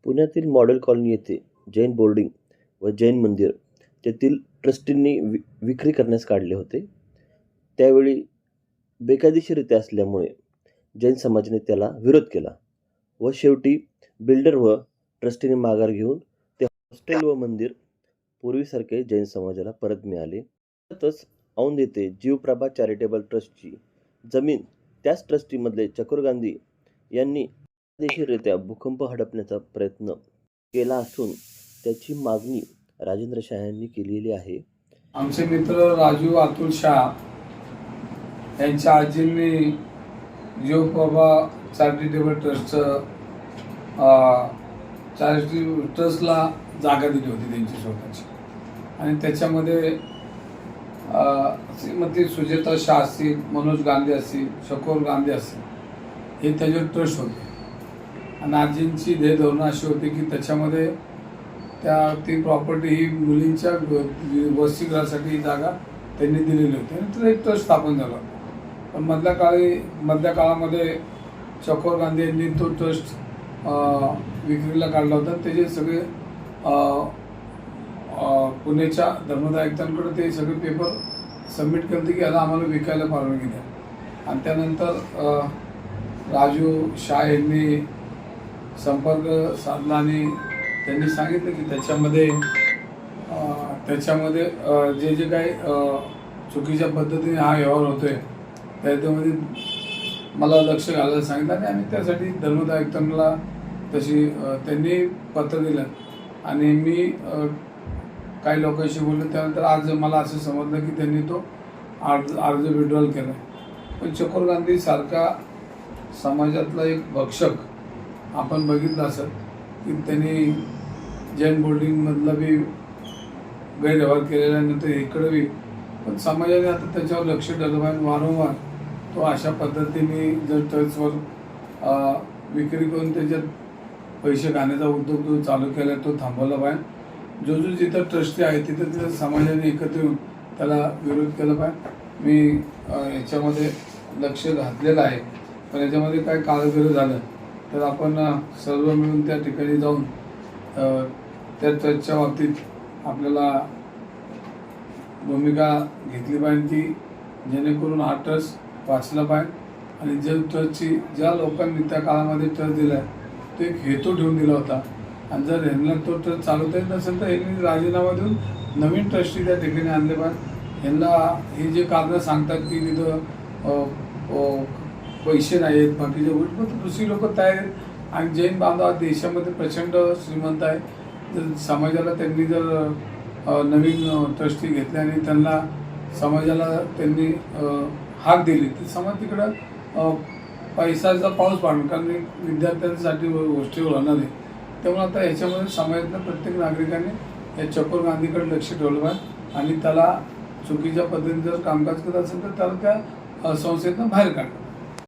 पुण्यातील model colony येथे Jain boarding व जैन मंदिर तेथील ट्रस्टींनी विक्री करण्यास काढले होते. त्यावेळी बेकायदेशीररित्या असल्यामुळे जैन समाजाने त्याला विरोध केला व शेवटी बिल्डर व ट्रस्टीने माघार घेऊन ते हॉस्टेल व मंदिर पूर्वीसारखे जैन समाजाला परत मिळाले. तसंच औंध येथे जीवप्रभा चॅरिटेबल ट्रस्टची जमीन त्याच ट्रस्टीमधले चकोर गांधी यांनी बेकायदेशीररित्या भूकंप हडपण्याचा प्रयत्न केला असून त्याची मागणी राजेंद्र शाह यांनी केलेली आहे. आमचे मित्र राजू अतुल शाह यांच्या आजींनी जीवप्रभा चॅरिटेबल ट्रस्टला जागा दिली होती त्यांची स्वतःची, आणि त्याच्यामध्ये श्रीमती सुजेता शाह असतील, मनोज गांधी असतील, शकोर गांधी असतील, हे त्याचे ट्रस्ट होते. आणि आजींची ध्येयधोरणं अशी होती की त्याच्यामध्ये ती प्रॉपर्टी ही मुलींच्या वसतिगृहासाठी ही जागा त्यांनी दिलेली होती आणि त्याला एक ट्रस्ट स्थापन झाला होता. पण मधल्या काळामध्ये चकोर गांधी यांनी तो ट्रस्ट विक्रीला काढला होता. त्याचे सगळे पुण्याच्या धर्मदाय आयुक्तांकडे ते सगळे पेपर सबमिट केले की याला आम्हाला विकायला परवानगी द्या. आणि त्यानंतर राजू शाह यांनी संपर्क साधला आणि त्यांनी सांगितलं की त्याच्यामध्ये जे काही चुकीच्या पद्धतीने हा व्यवहार होतोय त्याच्यामध्ये मला लक्ष घालायला सांगितलं, आणि आम्ही त्यासाठी धर्मदाय आयुक्तांना त्यांनी पत्र दिलं. आणि मी काही लोकांशी बोललो. त्यानंतर आज मला असं समजलं की त्यांनी तो अर्ज विड्रॉल केला. पण चकोर गांधी सारखा समाजातला एक भक्षक आपण बघितलं असं की त्यांनी जैन बोर्डिंगमधला बी गैरव्यवहार केलेला नंतर इकडं बी. पण समाजाने आता त्याच्यावर लक्ष ठेवलं पाहिजे. वारंवार तो अशा पद्धतीने जर ट्रस्टवर विक्री करून त्याच्यात पैसे घालण्याचा उद्योग जो चालू केला तो थांबवला पाहिजे. जो जिथं ट्रस्टी आहे तिथं समाजाने एकत्र येऊन त्याला विरोध केला पाहिजे. मी याच्यामध्ये लक्ष घातलेलं आहे. पण याच्यामध्ये काय काळबेरं झालं तर आपण सर्व मिळून त्या ठिकाणी जाऊन त्या ट्रस्टच्या बाबतीत आपल्याला भूमिका घेतली पाहिजे की जेणेकरून हा ट्रस्ट वाचला पाहिजे. आणि ज्या लोकांनी त्या काळामध्ये ट्रस्ट दिला आहे तो एक हेतू ठेवून दिला होता. आणि जर ह्यांना तो ट्रस्ट चालवता येत नसेल तर ह्यांनी राजीनामा देऊन नवीन ट्रस्टी त्या ठिकाणी आणले पाहिजे. ह्यांना हे जे कारणं सांगतात की तिथं पैसे नाही आहेत बाकीच्या गोष्टी, पण दुसरी लोक तयार आहेत. आणि जैन बांधव देशामध्ये प्रचंड श्रीमंत आहे. जर समाजाला त्यांनी जर नवीन ट्रस्टी घेतले आणि त्यांना समाजाला त्यांनी हाक दिली तर समाज तिकडं पैशाचा पाऊस पाडणार, कारण विद्यार्थ्यांसाठी गोष्टीवर होणार आहे. त्यामुळे आता ह्याच्यामध्ये समाजातल्या प्रत्येक नागरिकाने या चकोर गांधीकडे लक्ष ठेवलं पाहिजे आणि त्याला चुकीच्या पद्धतीने जर कामकाज करत असेल तर त्याला त्या संस्थेतनं बाहेर काढलं.